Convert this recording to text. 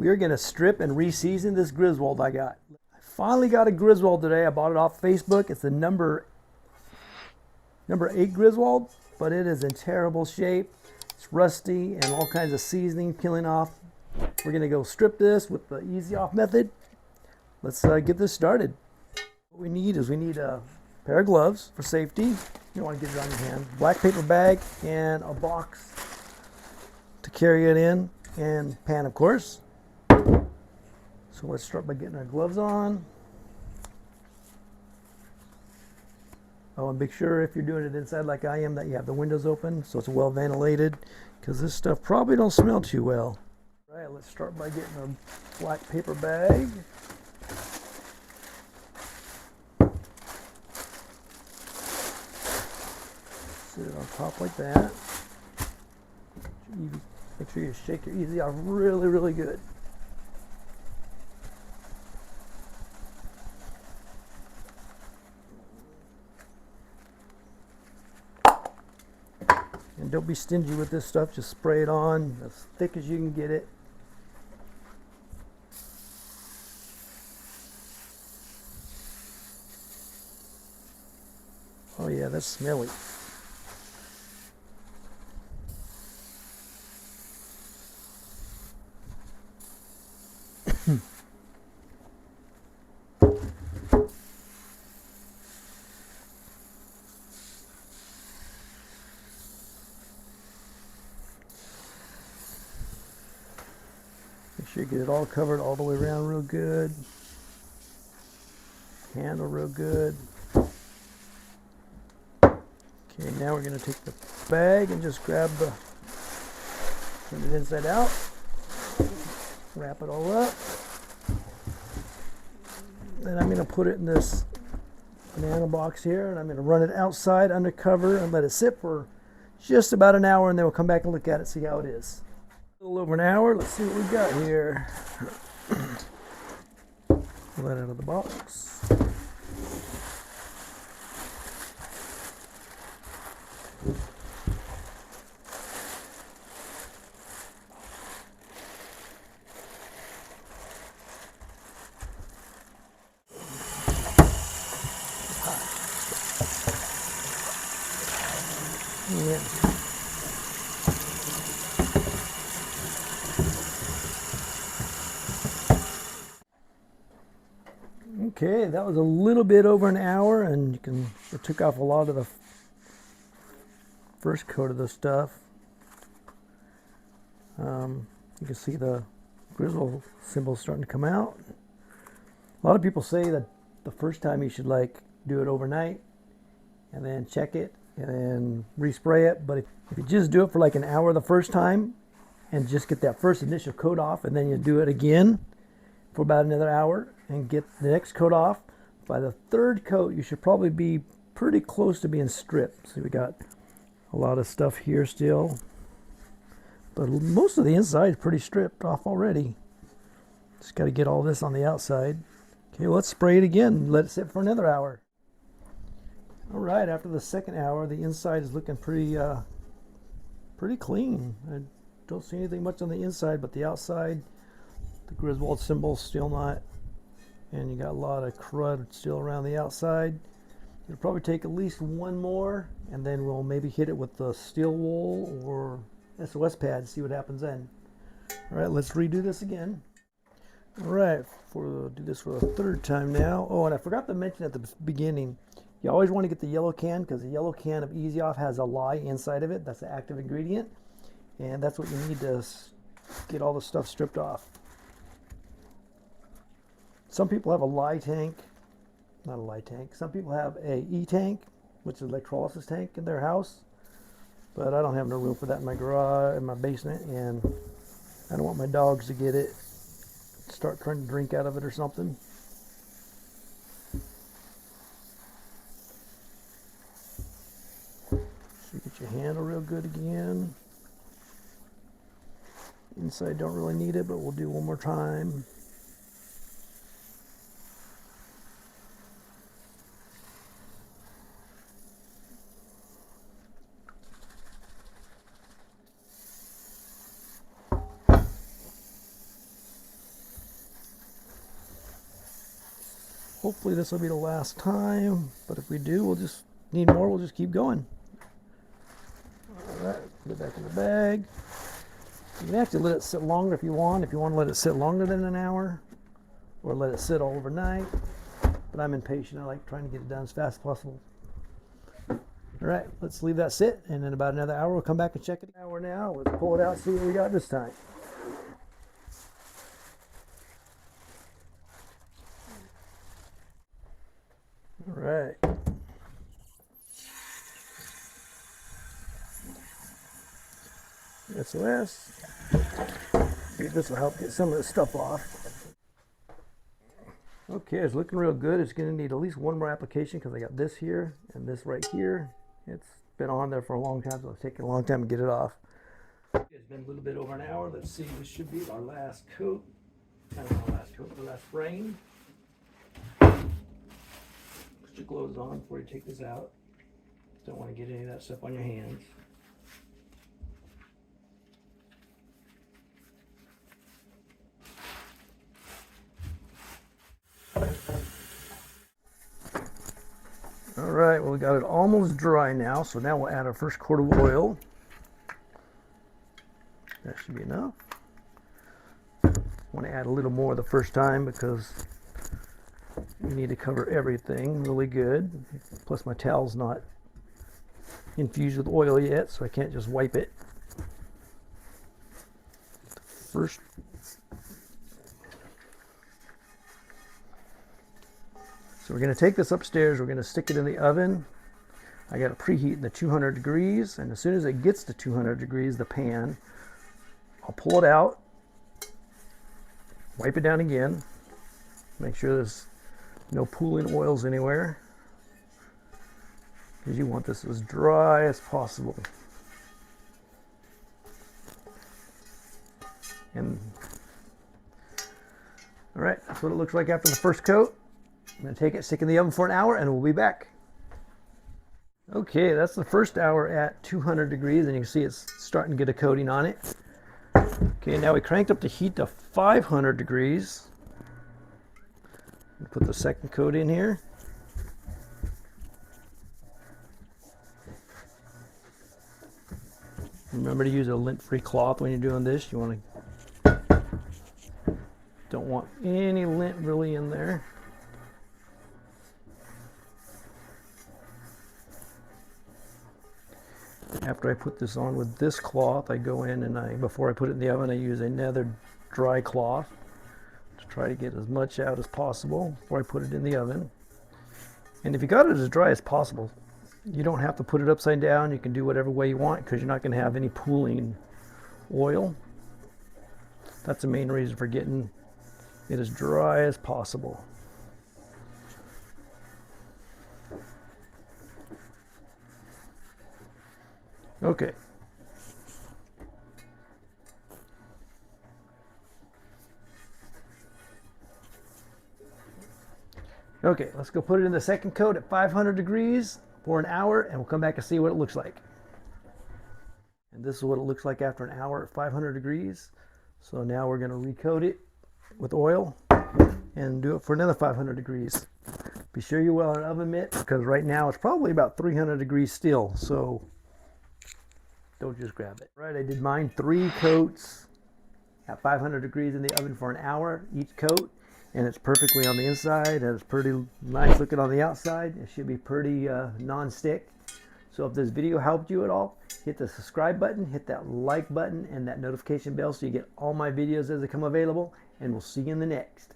We are going to strip and reseason this Griswold I got. I finally got a Griswold today. I bought it off Facebook. It's the number 8 Griswold, but it is in terrible shape. It's rusty and all kinds of seasoning peeling off. We're going to go strip this with the easy off method. Let's get this started. What we need is a pair of gloves for safety. You don't want to get it on your hand. Black paper bag and a box to carry it in, and pan, of course. So let's start by getting our gloves on. Oh, and make sure if you're doing it inside like I am that you have the windows open so it's well ventilated, because this stuff probably don't smell too well. All right, let's start by getting our black paper bag. Sit it on top like that. Make sure you shake your easy off really, really good. And don't be stingy with this stuff, just spray it on as thick as you can get it. Oh yeah, that's smelly. Make sure you get it all covered all the way around real good. Handle real good. Okay, now we're going to take the bag and just turn it inside out. Wrap it all up. Then I'm going to put it in this banana box here, and I'm going to run it outside under cover and let it sit for just about an hour, and then we'll come back and look at it, see how it is. A little over an hour. Let's see what we got here. Pull that out of the box. Yeah. Okay, that was a little bit over an hour, and it took off a lot of the first coat of the stuff. You can see the Griswold symbol starting to come out. A lot of people say that the first time you should do it overnight and then check it and then respray it. But if you just do it for an hour the first time and just get that first initial coat off, and then you do it again for about another hour and get the next coat off, by the third coat you should probably be pretty close to being stripped. See, we got a lot of stuff here still, but most of the inside is pretty stripped off already. Just got to get all this on the outside. Okay, let's spray it again and let it sit for another hour. All right, after the second hour, the inside is looking pretty clean. I don't see anything much on the inside, but the outside, the Griswold symbol still not, and you got a lot of crud still around the outside. It'll probably take at least one more, and then we'll maybe hit it with the steel wool or SOS pad, see what happens then. All right, let's redo this again. All right, do this for the third time now. Oh, and I forgot to mention at the beginning, you always want to get the yellow can, because the yellow can of Easy Off has a lye inside of it. That's the active ingredient, and that's what you need to get all the stuff stripped off. Some people have a lye tank, not a lye tank. Some people have a E-tank, which is an electrolysis tank in their house, but I don't have no room for that in my garage, in my basement, and I don't want my dogs to get it, start trying to drink out of it or something. So get your handle real good again. Inside don't really need it, but we'll do one more time. Hopefully this will be the last time, but if we do, we'll just need more, we'll just keep going. All right, put it back in the bag. You can actually let it sit longer if you want to let it sit longer than an hour, or let it sit all overnight. But I'm impatient, I like trying to get it done as fast as possible. All right, let's leave that sit, and in about another hour, we'll come back and check it. Hour now, let's pull it out, see what we got this time. All right. SOS. Maybe this will help get some of the stuff off. Okay, it's looking real good. It's going to need at least one more application because I got this here and this right here. It's been on there for a long time, so it's taking a long time to get it off. It's been a little bit over an hour. Let's see, this should be our last coat. Not our last coat, the last frame. Put your gloves on before you take this out. Don't want to get any of that stuff on your hands. All right, well, we got it almost dry now, so now we'll add our first quart of oil. That should be enough. Want to add a little more the first time because we need to cover everything really good. Plus my towel's not infused with oil yet, so I can't just wipe it. First, so we're going to take this upstairs, we're going to stick it in the oven. I got it preheating the 200 degrees, and as soon as it gets to 200 degrees, the pan, I'll pull it out, wipe it down again, make sure there's no pooling oils anywhere, because you want this as dry as possible. And all right, that's what it looks like after the first coat. I'm going to take it, stick it in the oven for an hour, and we'll be back. Okay, that's the first hour at 200 degrees, and you can see it's starting to get a coating on it. Okay, now we cranked up the heat to 500 degrees. Put the second coat in here. Remember to use a lint-free cloth when you're doing this. You don't want any lint really in there. After I put this on with this cloth, I go in and before I put it in the oven, I use another dry cloth to try to get as much out as possible before I put it in the oven. And if you got it as dry as possible, you don't have to put it upside down. You can do whatever way you want because you're not going to have any pooling oil. That's the main reason for getting it as dry as possible. Okay. Okay, let's go put it in the second coat at 500 degrees for an hour, and we'll come back and see what it looks like. And this is what it looks like after an hour at 500 degrees. So now we're going to recoat it with oil and do it for another 500 degrees. Be sure you wear an oven mitt because right now it's probably about 300 degrees still, so don't just grab it. Right, I did mine 3 coats at 500 degrees in the oven for an hour each coat, and it's perfectly on the inside and it's pretty nice looking on the outside. It should be pretty non-stick. So if this video helped you at all, hit the subscribe button, hit that like button and that notification bell so you get all my videos as they come available, and we'll see you in the next.